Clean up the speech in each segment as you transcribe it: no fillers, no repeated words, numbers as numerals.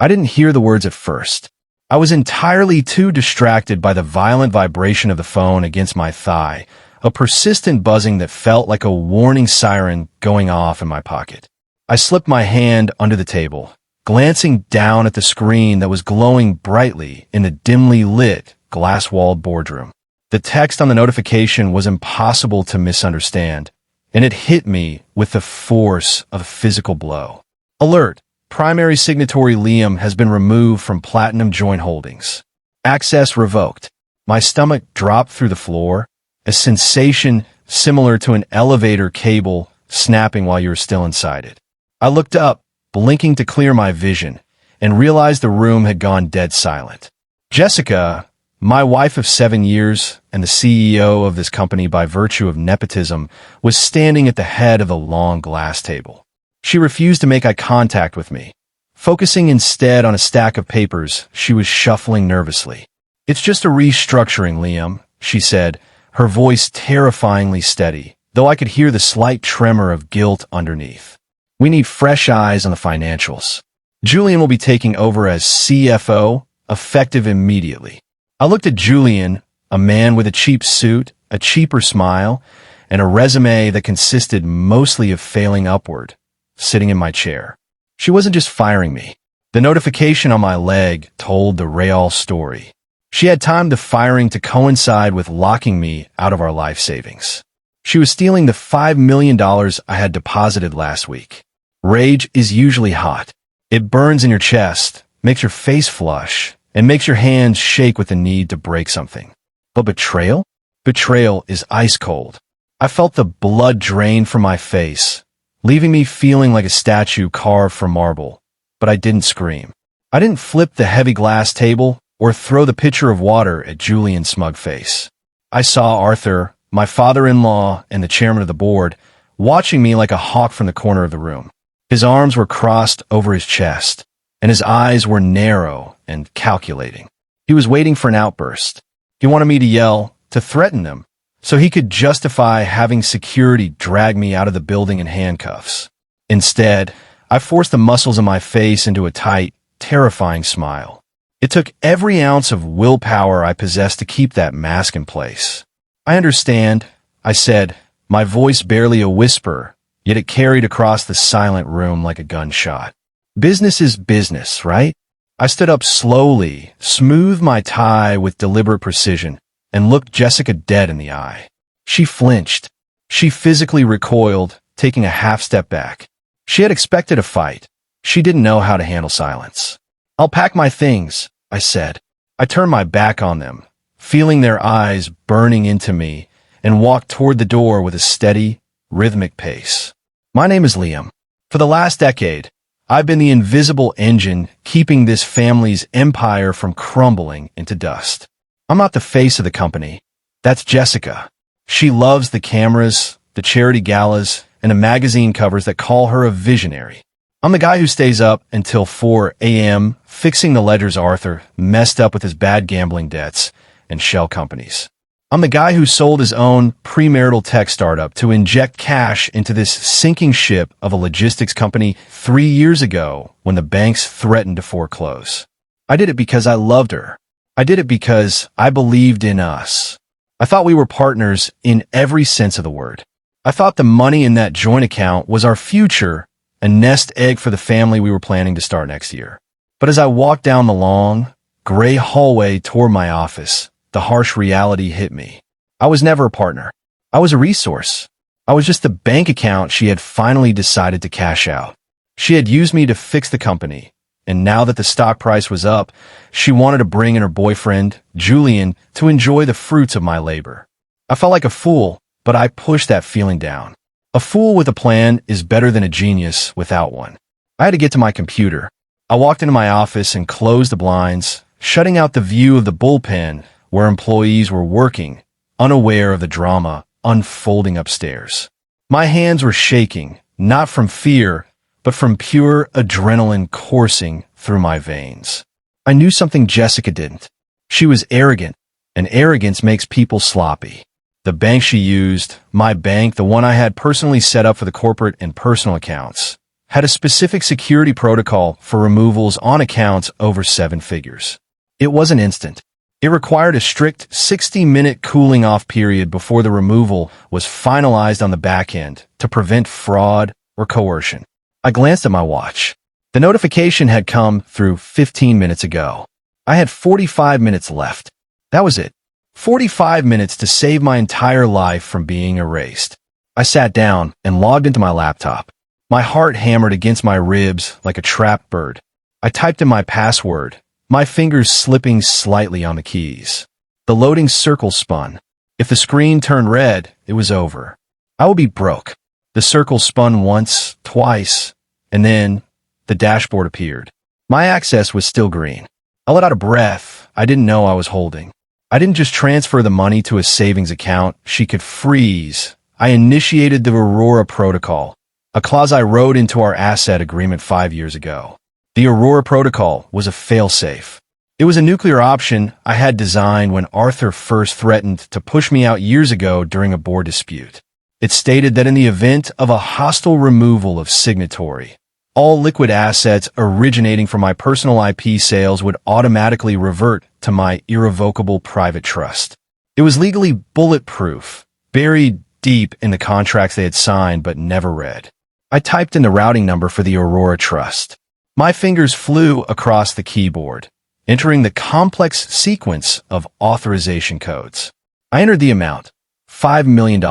I didn't hear the words at first. I was entirely too distracted by the violent vibration of the phone against my thigh, a persistent buzzing that felt like a warning siren going off in my pocket. I slipped my hand under the table, glancing down at the screen that was glowing brightly in the dimly lit, glass-walled boardroom. The text on the notification was impossible to misunderstand, and it hit me with the force of a physical blow. Alert! Primary signatory Liam has been removed from Platinum Joint Holdings. Access revoked. My stomach dropped through the floor, a sensation similar to an elevator cable snapping while you're still inside it. I looked up, blinking to clear my vision, and realized the room had gone dead silent. Jessica, my wife of 7 years and the CEO of this company by virtue of nepotism, was standing at the head of the long glass table. She refused to make eye contact with me. Focusing instead on a stack of papers, she was shuffling nervously. "It's just a restructuring, Liam," she said, her voice terrifyingly steady, though I could hear the slight tremor of guilt underneath. "We need fresh eyes on the financials. Julian will be taking over as CFO, effective immediately." I looked at Julian, a man with a cheap suit, a cheaper smile, and a resume that consisted mostly of failing upward, sitting in my chair. She wasn't just firing me. The notification on my leg told the real story. She had timed the firing to coincide with locking me out of our life savings. She was stealing the $5 million I had deposited last week. Rage is usually hot. It burns in your chest, makes your face flush, and makes your hands shake with the need to break something. But betrayal? Betrayal is ice cold. I felt the blood drain from my face, leaving me feeling like a statue carved from marble, but I didn't scream. I didn't flip the heavy glass table or throw the pitcher of water at Julian's smug face. I saw Arthur, my father-in-law and the chairman of the board, watching me like a hawk from the corner of the room. His arms were crossed over his chest, and his eyes were narrow and calculating. He was waiting for an outburst. He wanted me to yell, to threaten them, so he could justify having security drag me out of the building in handcuffs. Instead, I forced the muscles of my face into a tight, terrifying smile. It took every ounce of willpower I possessed to keep that mask in place. "I understand," I said, my voice barely a whisper, yet it carried across the silent room like a gunshot. "Business is business, right?" I stood up slowly, smoothed my tie with deliberate precision, and looked Jessica dead in the eye. She flinched. She physically recoiled, taking a half step back. She had expected a fight. She didn't know how to handle silence. "I'll pack my things," I said. I turned my back on them, feeling their eyes burning into me, and walked toward the door with a steady, rhythmic pace. "My name is Liam. For the last decade, I've been the invisible engine keeping this family's empire from crumbling into dust. I'm not the face of the company. That's Jessica. She loves the cameras, the charity galas, and the magazine covers that call her a visionary. I'm the guy who stays up until 4 a.m. fixing the ledgers Arthur messed up with his bad gambling debts and shell companies. I'm the guy who sold his own premarital tech startup to inject cash into this sinking ship of a logistics company 3 years ago when the banks threatened to foreclose. I did it because I loved her. I did it because I believed in us. I thought we were partners in every sense of the word. I thought the money in that joint account was our future, a nest egg for the family we were planning to start next year. But as I walked down the long, gray hallway toward my office, the harsh reality hit me. I was never a partner. I was a resource. I was just the bank account she had finally decided to cash out. She had used me to fix the company, and now that the stock price was up, she wanted to bring in her boyfriend, Julian, to enjoy the fruits of my labor. I felt like a fool, but I pushed that feeling down. A fool with a plan is better than a genius without one. I had to get to my computer. I walked into my office and closed the blinds, shutting out the view of the bullpen where employees were working, unaware of the drama unfolding upstairs. My hands were shaking, not from fear, but from pure adrenaline coursing through my veins. I knew something Jessica didn't. She was arrogant, and arrogance makes people sloppy. The bank she used, my bank, the one I had personally set up for the corporate and personal accounts, had a specific security protocol for removals on accounts over 7 figures. It wasn't instant. It required a strict 60-minute cooling-off period before the removal was finalized on the back end to prevent fraud or coercion. I glanced at my watch. The notification had come through 15 minutes ago. I had 45 minutes left. That was it. 45 minutes to save my entire life from being erased. I sat down and logged into my laptop. My heart hammered against my ribs like a trapped bird. I typed in my password, my fingers slipping slightly on the keys. The loading circle spun. If the screen turned red, it was over. I would be broke. The circle spun once, twice, and then the dashboard appeared. My access was still green. I let out a breath I didn't know I was holding. I didn't just transfer the money to a savings account. She could freeze. I initiated the Aurora Protocol, a clause I wrote into our asset agreement 5 years ago. The Aurora Protocol was a failsafe. It was a nuclear option I had designed when Arthur first threatened to push me out years ago during a board dispute. It stated that in the event of a hostile removal of signatory, all liquid assets originating from my personal IP sales would automatically revert to my irrevocable private trust. It was legally bulletproof, buried deep in the contracts they had signed but never read. I typed in the routing number for the Aurora Trust. My fingers flew across the keyboard, entering the complex sequence of authorization codes. I entered the amount, $5 million.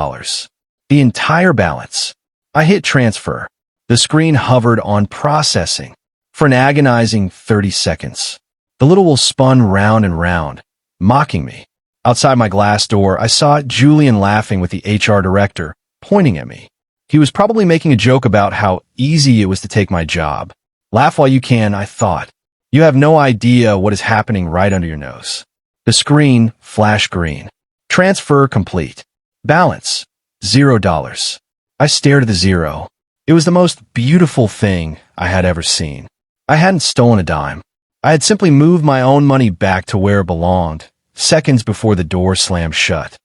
The entire balance. I hit transfer. The screen hovered on processing for an agonizing 30 seconds. The little wheel spun round and round, mocking me. Outside my glass door, I saw Julian laughing with the HR director, pointing at me. He was probably making a joke about how easy it was to take my job. Laugh while you can, I thought. You have no idea what is happening right under your nose. The screen flashed green. Transfer complete. Balance, $0. I stared at the zero. It was the most beautiful thing I had ever seen. I hadn't stolen a dime. I had simply moved my own money back to where it belonged, seconds before the door slammed shut.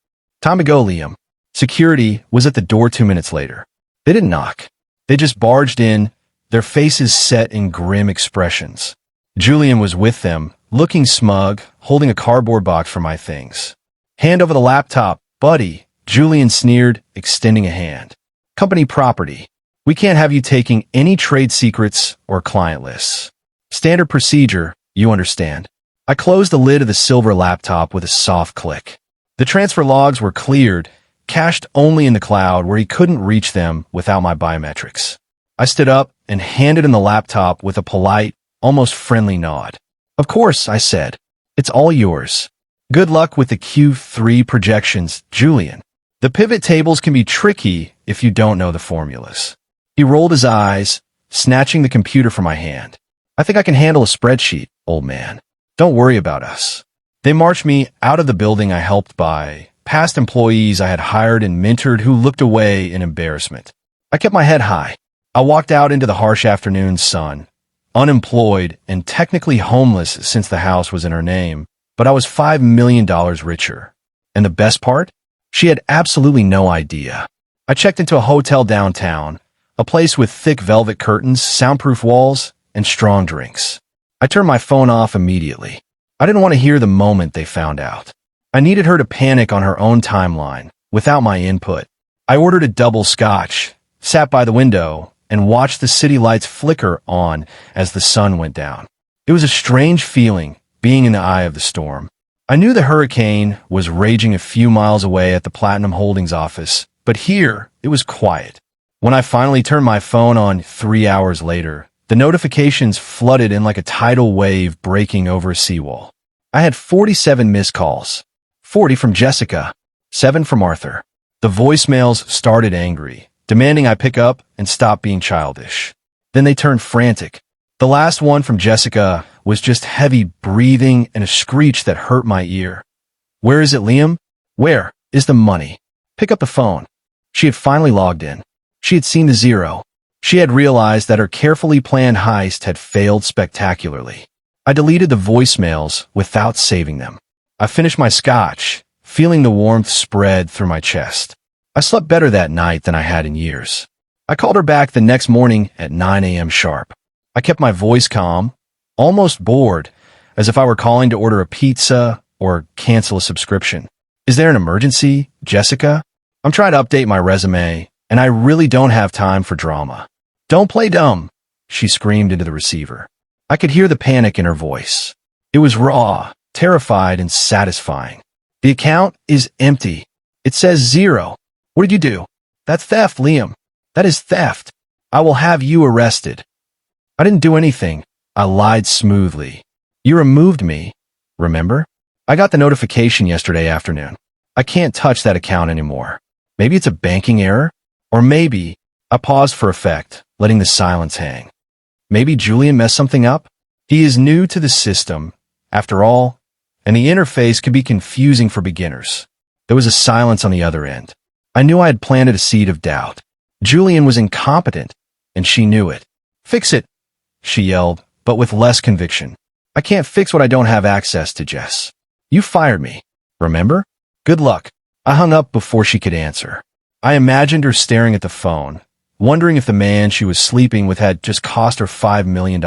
Time to go, Liam. Security was at the door 2 minutes later. They didn't knock. They just barged in, their faces set in grim expressions. Julian was with them, looking smug, holding a cardboard box for my things. Hand over the laptop, buddy, Julian sneered, extending a hand. Company property. We can't have you taking any trade secrets or client lists. Standard procedure, you understand. I closed the lid of the silver laptop with a soft click. The transfer logs were cleared, cached only in the cloud where he couldn't reach them without my biometrics. I stood up and handed him the laptop with a polite, almost friendly nod. Of course, I said. It's all yours. Good luck with the Q3 projections, Julian. The pivot tables can be tricky if you don't know the formulas. He rolled his eyes, snatching the computer from my hand. I think I can handle a spreadsheet, old man. Don't worry about us. They marched me out of the building I helped buy, past employees I had hired and mentored who looked away in embarrassment. I kept my head high. I walked out into the harsh afternoon sun, unemployed and technically homeless since the house was in her name, but I was $5 million richer. And the best part? She had absolutely no idea. I checked into a hotel downtown, a place with thick velvet curtains, soundproof walls, and strong drinks. I turned my phone off immediately. I didn't want to hear the moment they found out. I needed her to panic on her own timeline, without my input. I ordered a double scotch, sat by the window, and watched the city lights flicker on as the sun went down. It was a strange feeling, being in the eye of the storm. I knew the hurricane was raging a few miles away at the Platinum Holdings office, but here it was quiet. When I finally turned my phone on 3 hours later, the notifications flooded in like a tidal wave breaking over a seawall. I had 47 missed calls, 40 from Jessica, 7 from Arthur. The voicemails started angry, demanding I pick up and stop being childish. Then they turned frantic. The last one from Jessica was just heavy breathing and a screech that hurt my ear. Where is it, Liam? Where is the money? Pick up the phone. She had finally logged in. She had seen the zero. She had realized that her carefully planned heist had failed spectacularly. I deleted the voicemails without saving them. I finished my scotch, feeling the warmth spread through my chest. I slept better that night than I had in years. I called her back the next morning at 9 a.m. sharp. I kept my voice calm, almost bored, as if I were calling to order a pizza or cancel a subscription. Is there an emergency, Jessica? I'm trying to update my resume, and I really don't have time for drama. Don't play dumb, she screamed into the receiver. I could hear the panic in her voice. It was raw, terrified, and satisfying. The account is empty. It says zero. What did you do? That's theft, Liam. That is theft. I will have you arrested. I didn't do anything. I lied smoothly. You removed me, remember? I got the notification yesterday afternoon. I can't touch that account anymore. Maybe it's a banking error? Or maybe I paused for effect, letting the silence hang. Maybe Julian messed something up? He is new to the system, after all, and the interface could be confusing for beginners. There was a silence on the other end. I knew I had planted a seed of doubt. Julian was incompetent, and she knew it. Fix it, she yelled, but with less conviction. I can't fix what I don't have access to, Jess. You fired me, remember? Good luck. I hung up before she could answer. I imagined her staring at the phone, wondering if the man she was sleeping with had just cost her $5 million.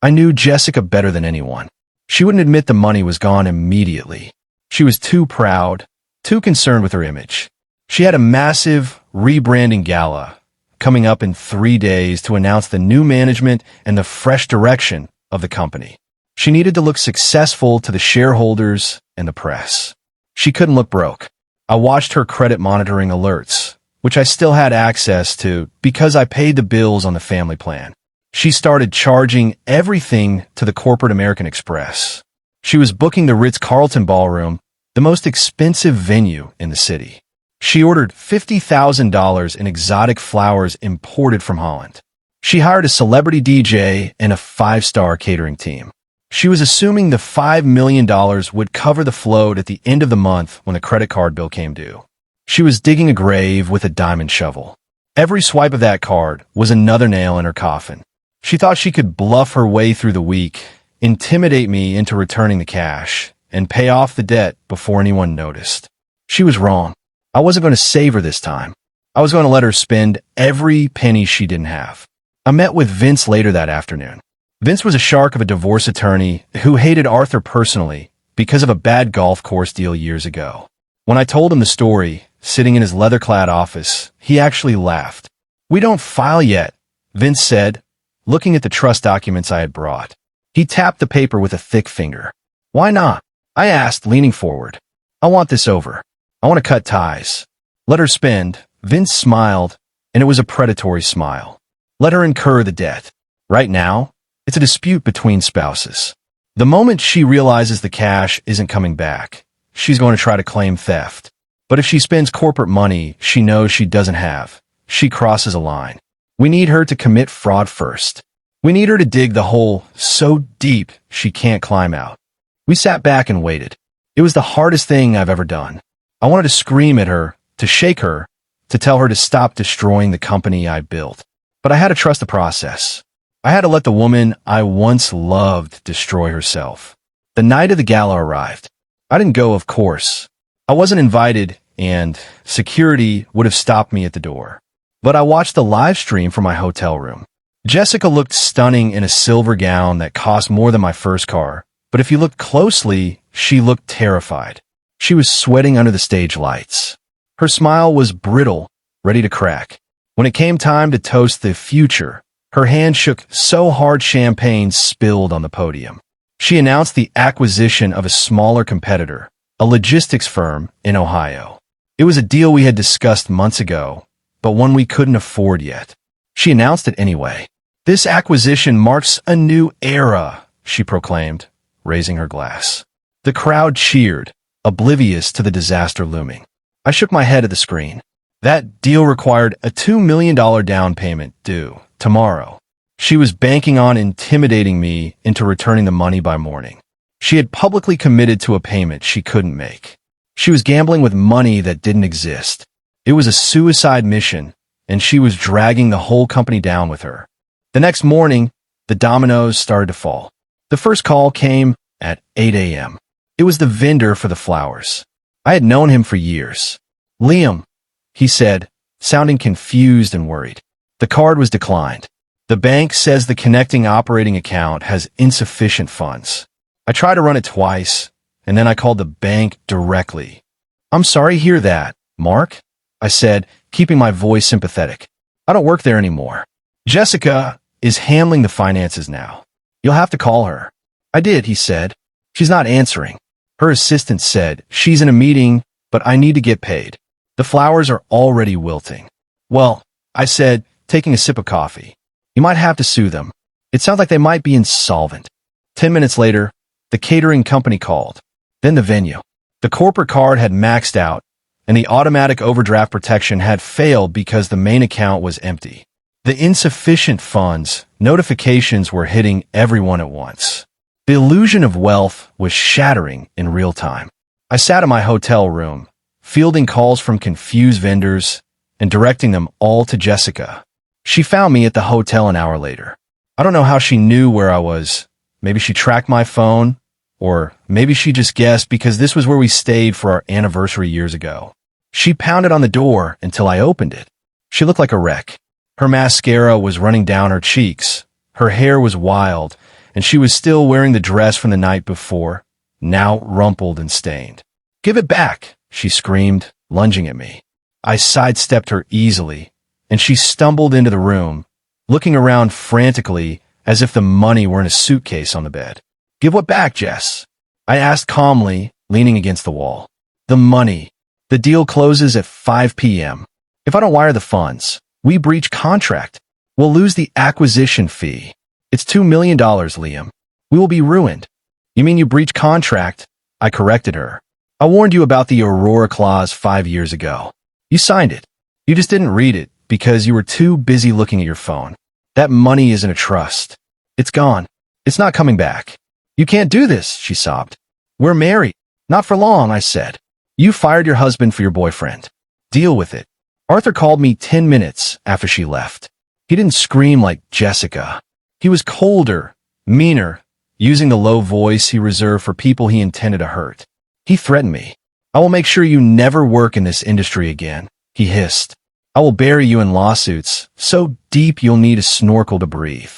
I knew Jessica better than anyone. She wouldn't admit the money was gone immediately. She was too proud, too concerned with her image. She had a massive rebranding gala coming up in 3 days to announce the new management and the fresh direction of the company. She needed to look successful to the shareholders and the press. She couldn't look broke. I watched her credit monitoring alerts, which I still had access to because I paid the bills on the family plan. She started charging everything to the corporate American Express. She was booking the Ritz-Carlton Ballroom, the most expensive venue in the city. She ordered $50,000 in exotic flowers imported from Holland. She hired a celebrity DJ and a 5-star catering team. She was assuming the $5 million would cover the float at the end of the month when the credit card bill came due. She was digging a grave with a diamond shovel. Every swipe of that card was another nail in her coffin. She thought she could bluff her way through the week, intimidate me into returning the cash, and pay off the debt before anyone noticed. She was wrong. I wasn't going to save her this time. I was going to let her spend every penny she didn't have. I met with Vince later that afternoon. Vince was a shark of a divorce attorney who hated Arthur personally because of a bad golf course deal years ago. When I told him the story, sitting in his leather-clad office, he actually laughed. "We don't file yet," Vince said, looking at the trust documents I had brought. He tapped the paper with a thick finger. "Why not?" I asked, leaning forward. "I want this over. I want to cut ties." "Let her spend." Vince smiled, and it was a predatory smile. "Let her incur the debt. Right now, it's a dispute between spouses. The moment she realizes the cash isn't coming back, she's going to try to claim theft. But if she spends corporate money she knows she doesn't have, she crosses a line. We need her to commit fraud first. We need her to dig the hole so deep she can't climb out." We sat back and waited. It was the hardest thing I've ever done. I wanted to scream at her, to shake her, to tell her to stop destroying the company I built. But I had to trust the process. I had to let the woman I once loved destroy herself. The night of the gala arrived. I didn't go, of course. I wasn't invited, and security would have stopped me at the door. But I watched the live stream from my hotel room. Jessica looked stunning in a silver gown that cost more than my first car, but if you looked closely, she looked terrified. She was sweating under the stage lights. Her smile was brittle, ready to crack. When it came time to toast the future, her hand shook so hard champagne spilled on the podium. She announced the acquisition of a smaller competitor, a logistics firm in Ohio. It was a deal we had discussed months ago, but one we couldn't afford yet. She announced it anyway. "This acquisition marks a new era," she proclaimed, raising her glass. The crowd cheered, oblivious to the disaster looming. I shook my head at the screen. That deal required a $2 million down payment due tomorrow. She was banking on intimidating me into returning the money by morning. She had publicly committed to a payment she couldn't make. She was gambling with money that didn't exist. It was a suicide mission, and she was dragging the whole company down with her. The next morning, the dominoes started to fall. The first call came at 8 a.m. It was the vendor for the flowers. I had known him for years. "Liam," he said, sounding confused and worried. The card was declined. The bank says the connecting operating account has insufficient funds. I tried to run it twice, and then I called the bank directly. I'm sorry to hear that, Mark, I said, keeping my voice sympathetic. I don't work there anymore. Jessica is handling the finances now. You'll have to call her. I did, he said. She's not answering. Her assistant said, she's in a meeting, but I need to get paid. The flowers are already wilting. Well, I said, taking a sip of coffee. You might have to sue them. It sounds like they might be insolvent. 10 minutes later, the catering company called. Then the venue. The corporate card had maxed out, and the automatic overdraft protection had failed because the main account was empty. The insufficient funds notifications were hitting everyone at once. The illusion of wealth was shattering in real time. I sat in my hotel room, fielding calls from confused vendors and directing them all to Jessica. She found me at the hotel an hour later. I don't know how she knew where I was. Maybe she tracked my phone, or maybe she just guessed because this was where we stayed for our anniversary years ago. She pounded on the door until I opened it. She looked like a wreck. Her mascara was running down her cheeks. Her hair was wild, and she was still wearing the dress from the night before, now rumpled and stained. "Give it back," she screamed, lunging at me. I sidestepped her easily, and she stumbled into the room, looking around frantically as if the money were in a suitcase on the bed. "Give what back, Jess?" I asked calmly, leaning against the wall. "The money. The deal closes at 5 p.m. If I don't wire the funds, we breach contract. We'll lose the acquisition fee. It's $2 million, Liam. We will be ruined." "You mean you breach contract?" I corrected her. "I warned you about the Aurora Clause 5 years ago. You signed it. You just didn't read it because you were too busy looking at your phone. That money isn't a trust. It's gone. It's not coming back." "You can't do this," she sobbed. "We're married." "Not for long," I said. "You fired your husband for your boyfriend. Deal with it." Arthur called me 10 minutes after she left. He didn't scream like Jessica. He was colder, meaner, using the low voice he reserved for people he intended to hurt. He threatened me. "I will make sure you never work in this industry again," he hissed. "I will bury you in lawsuits, so deep you'll need a snorkel to breathe.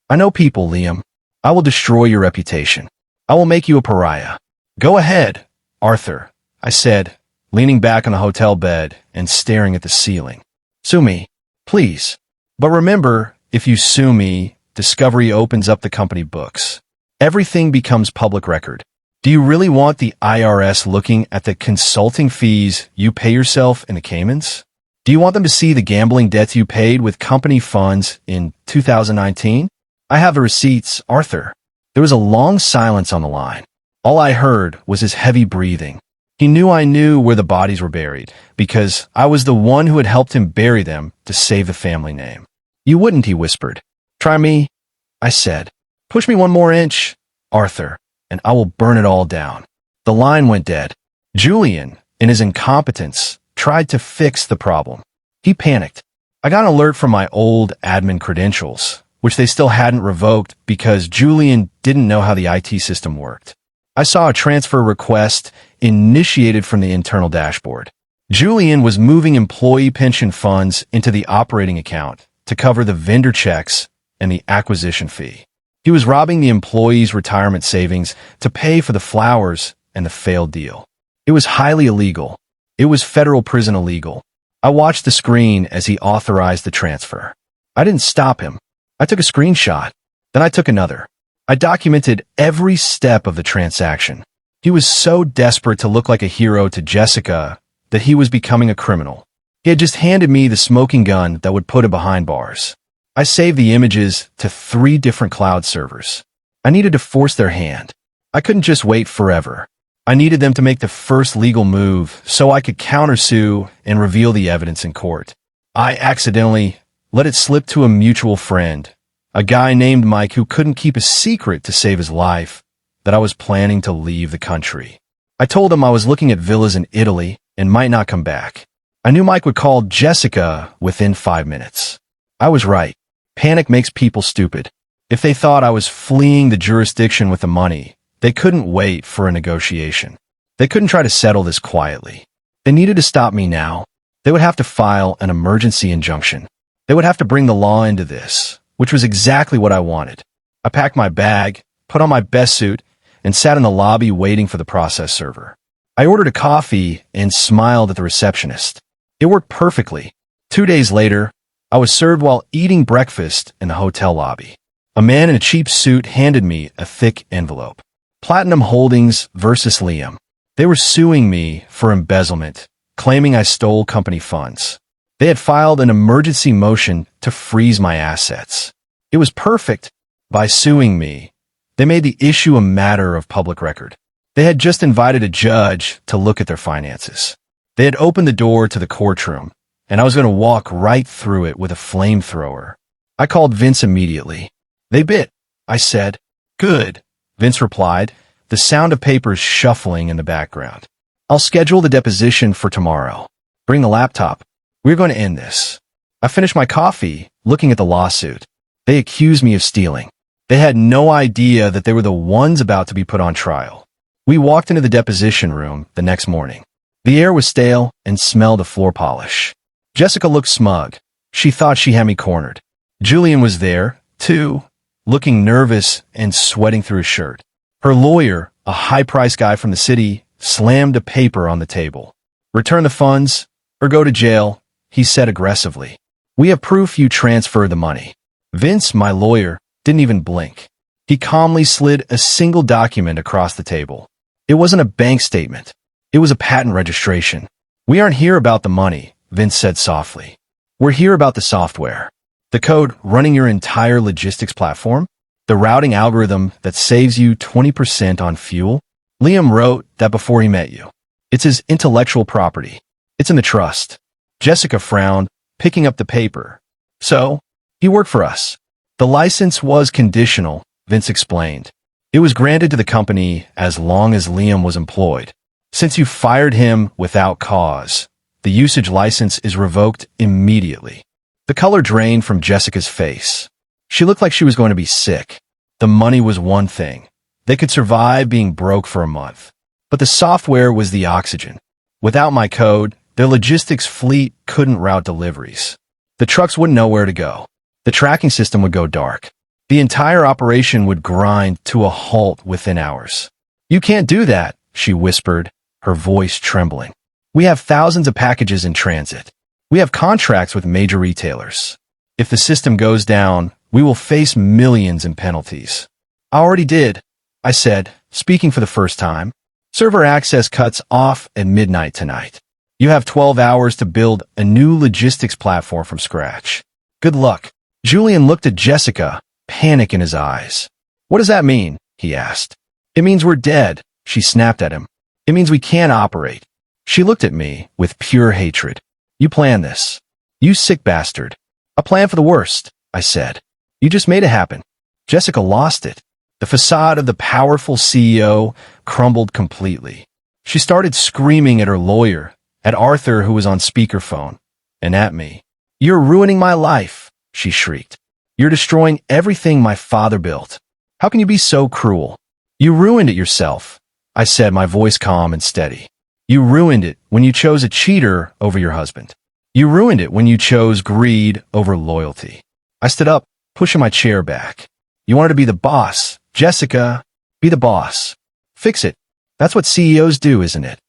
I know people, Liam. I will destroy your reputation. I will make you a pariah." "Go ahead, Arthur," I said, leaning back on the hotel bed and staring at the ceiling. "Sue me, please. But remember, if you sue me, Discovery opens up the company books. Everything becomes public record. Do you really want the IRS looking at the consulting fees you pay yourself in the Caymans? Do you want them to see the gambling debts you paid with company funds in 2019? I have the receipts, Arthur." There was a long silence on the line. All I heard was his heavy breathing. He knew I knew where the bodies were buried, because I was the one who had helped him bury them to save the family name. "You wouldn't," he whispered. "Try me," I said. "Push me one more inch, Arthur, and I will burn it all down." The line went dead. Julian, in his incompetence, tried to fix the problem. He panicked. I got an alert from my old admin credentials, which they still hadn't revoked because Julian didn't know how the IT system worked. I saw a transfer request initiated from the internal dashboard. Julian was moving employee pension funds into the operating account to cover the vendor checks and the acquisition fee. He was robbing the employees' retirement savings to pay for the flowers and the failed deal. It was highly illegal. It was federal prison illegal. I watched the screen as he authorized the transfer. I didn't stop him. I took a screenshot. Then I took another. I documented every step of the transaction. He was so desperate to look like a hero to Jessica that he was becoming a criminal. He had just handed me the smoking gun that would put him behind bars. I saved the images to 3 different cloud servers. I needed to force their hand. I couldn't just wait forever. I needed them to make the first legal move so I could countersue and reveal the evidence in court. I accidentally let it slip to a mutual friend, a guy named Mike who couldn't keep a secret to save his life, that I was planning to leave the country. I told him I was looking at villas in Italy and might not come back. I knew Mike would call Jessica within 5 minutes. I was right. Panic makes people stupid. If they thought I was fleeing the jurisdiction with the money, they couldn't wait for a negotiation. They couldn't try to settle this quietly. They needed to stop me now. They would have to file an emergency injunction. They would have to bring the law into this, which was exactly what I wanted. I packed my bag, put on my best suit, and sat in the lobby waiting for the process server. I ordered a coffee and smiled at the receptionist. It worked perfectly. 2 days later, I was served while eating breakfast in the hotel lobby. A man in a cheap suit handed me a thick envelope. Platinum Holdings versus Liam. They were suing me for embezzlement, claiming I stole company funds. They had filed an emergency motion to freeze my assets. It was perfect. By suing me, they made the issue a matter of public record. They had just invited a judge to look at their finances. They had opened the door to the courtroom, and I was going to walk right through it with a flamethrower. I called Vince immediately. They bit, I said. Good, Vince replied, the sound of papers shuffling in the background. I'll schedule the deposition for tomorrow. Bring the laptop. We're going to end this. I finished my coffee, looking at the lawsuit. They accused me of stealing. They had no idea that they were the ones about to be put on trial. We walked into the deposition room the next morning. The air was stale and smelled of floor polish. Jessica looked smug. She thought she had me cornered. Julian was there, too, looking nervous and sweating through his shirt. Her lawyer, a high-priced guy from the city, slammed a paper on the table. Return the funds or go to jail, he said aggressively. We have proof you transferred the money. Vince, my lawyer, didn't even blink. He calmly slid a single document across the table. It wasn't a bank statement. It was a patent registration. We aren't here about the money, Vince said softly. We're here about the software. The code running your entire logistics platform. The routing algorithm that saves you 20% on fuel. Liam wrote that before he met you. It's his intellectual property. It's in the trust. Jessica frowned, picking up the paper. So, he worked for us. The license was conditional, Vince explained. It was granted to the company as long as Liam was employed. Since you fired him without cause, the usage license is revoked immediately. The color drained from Jessica's face. She looked like she was going to be sick. The money was one thing. They could survive being broke for a month. But the software was the oxygen. Without my code, their logistics fleet couldn't route deliveries. The trucks wouldn't know where to go. The tracking system would go dark. The entire operation would grind to a halt within hours. You can't do that, she whispered, her voice trembling. We have thousands of packages in transit. We have contracts with major retailers. If the system goes down, we will face millions in penalties. I already did, I said, speaking for the first time. Server access cuts off at midnight tonight. You have 12 hours to build a new logistics platform from scratch. Good luck. Julian looked at Jessica, panic in his eyes. What does that mean? He asked. It means we're dead, she snapped at him. It means we can't operate. She looked at me with pure hatred. You planned this. You sick bastard. A plan for the worst, I said. You just made it happen. Jessica lost it. The facade of the powerful CEO crumbled completely. She started screaming at her lawyer, at Arthur who was on speakerphone, and at me. You're ruining my life, she shrieked. You're destroying everything my father built. How can you be so cruel? You ruined it yourself, I said, my voice calm and steady. You ruined it when you chose a cheater over your husband. You ruined it when you chose greed over loyalty. I stood up, pushing my chair back. You wanted to be the boss. Jessica, be the boss. Fix it. That's what CEOs do, isn't it?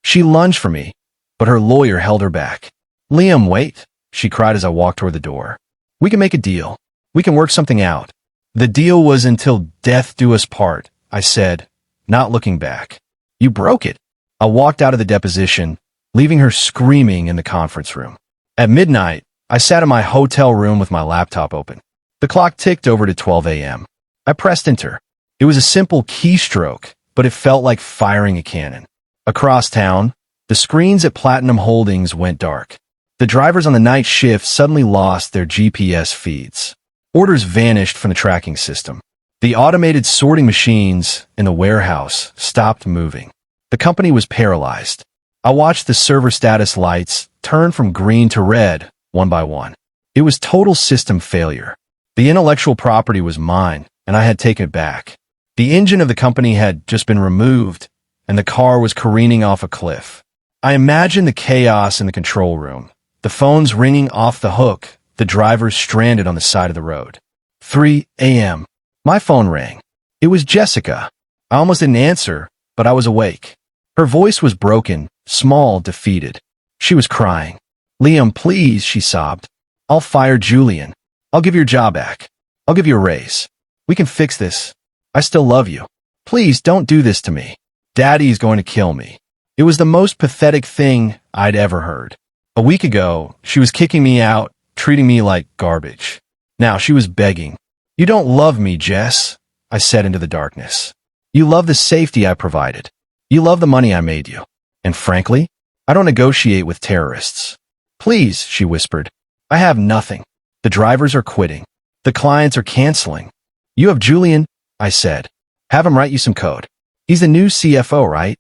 She lunged for me, but her lawyer held her back. Liam, wait, she cried as I walked toward the door. We can make a deal. We can work something out. The deal was until death do us part, I said, not looking back. You broke it. I walked out of the deposition, leaving her screaming in the conference room. At midnight, I sat in my hotel room with my laptop open. The clock ticked over to 12 a.m. I pressed enter. It was a simple keystroke, but it felt like firing a cannon. Across town, the screens at Platinum Holdings went dark. The drivers on the night shift suddenly lost their GPS feeds. Orders vanished from the tracking system. The automated sorting machines in the warehouse stopped moving. The company was paralyzed. I watched the server status lights turn from green to red, one by one. It was total system failure. The intellectual property was mine, and I had taken it back. The engine of the company had just been removed, and the car was careening off a cliff. I imagined the chaos in the control room, the phones ringing off the hook, the drivers stranded on the side of the road. 3 a.m. My phone rang. It was Jessica. I almost didn't answer, but I was awake. Her voice was broken, small, defeated. She was crying. "Liam, please," she sobbed. "I'll fire Julian. I'll give your job back. I'll give you a raise. We can fix this. I still love you. Please don't do this to me. Daddy's going to kill me." It was the most pathetic thing I'd ever heard. A week ago, she was kicking me out, treating me like garbage. Now she was begging. "You don't love me, Jess," I said into the darkness. "You love the safety I provided. You love the money I made you. And frankly, I don't negotiate with terrorists." "Please," she whispered. "I have nothing. The drivers are quitting. The clients are canceling. You have Julian," I said. "Have him write you some code. He's the new CFO, right?"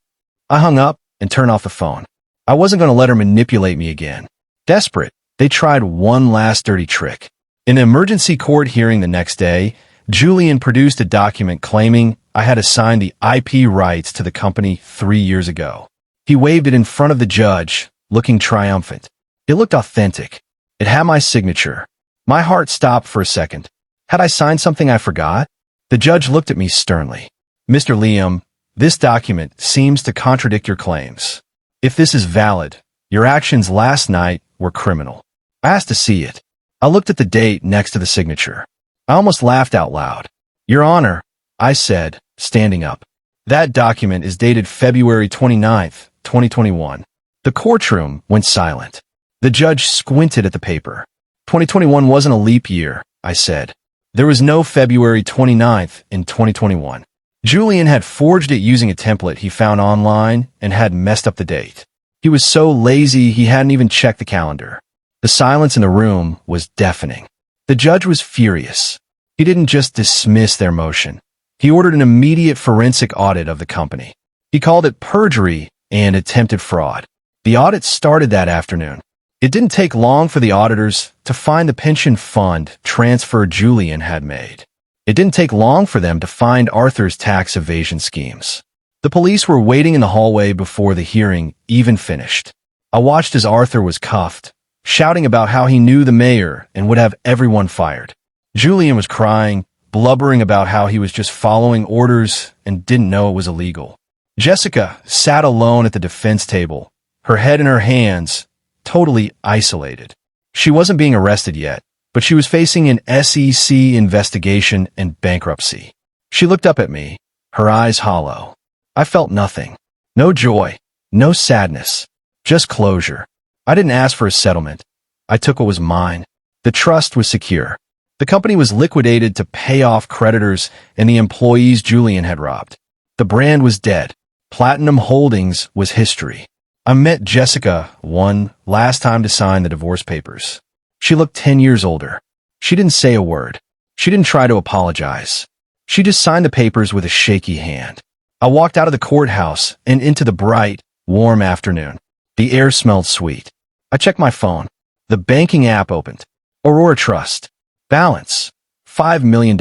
I hung up and turned off the phone. I wasn't going to let her manipulate me again. Desperate, they tried one last dirty trick. In an emergency court hearing the next day, Julian produced a document claiming I had assigned the IP rights to the company 3 years ago. He waved it in front of the judge, looking triumphant. It looked authentic. It had my signature. My heart stopped for a second. Had I signed something I forgot? The judge looked at me sternly. "Mr. Liam, this document seems to contradict your claims. If this is valid, your actions last night were criminal." I asked to see it. I looked at the date next to the signature. I almost laughed out loud. "Your Honor," I said, standing up. "That document is dated February 29th, 2021. The courtroom went silent. The judge squinted at the paper. 2021 wasn't a leap year, I said. There was no February 29th in 2021. Julian had forged it using a template he found online and had messed up the date. He was so lazy he hadn't even checked the calendar. The silence in the room was deafening. The judge was furious. He didn't just dismiss their motion. He ordered an immediate forensic audit of the company. He called it perjury and attempted fraud. The audit started that afternoon. It didn't take long for the auditors to find the pension fund transfer Julian had made. It didn't take long for them to find Arthur's tax evasion schemes. The police were waiting in the hallway before the hearing even finished. I watched as Arthur was cuffed, shouting about how he knew the mayor and would have everyone fired. Julian was crying, blubbering about how he was just following orders and didn't know it was illegal. Jessica sat alone at the defense table, her head in her hands, totally isolated. She wasn't being arrested yet, but she was facing an SEC investigation and bankruptcy. She looked up at me, her eyes hollow. I felt nothing. No joy, no sadness, just closure. I didn't ask for a settlement. I took what was mine. The trust was secure. The company was liquidated to pay off creditors and the employees Julian had robbed. The brand was dead. Platinum Holdings was history. I met Jessica one last time to sign the divorce papers. She looked 10 years older. She didn't say a word. She didn't try to apologize. She just signed the papers with a shaky hand. I walked out of the courthouse and into the bright, warm afternoon. The air smelled sweet. I checked my phone. The banking app opened. Aurora Trust. Balance. $5 million.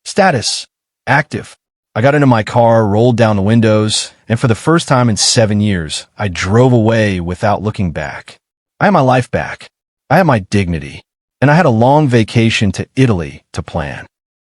Status. Active. I got into my car, rolled down the windows, and for the first time in 7 years, I drove away without looking back. I had my life back. I had my dignity. And I had a long vacation to Italy to plan.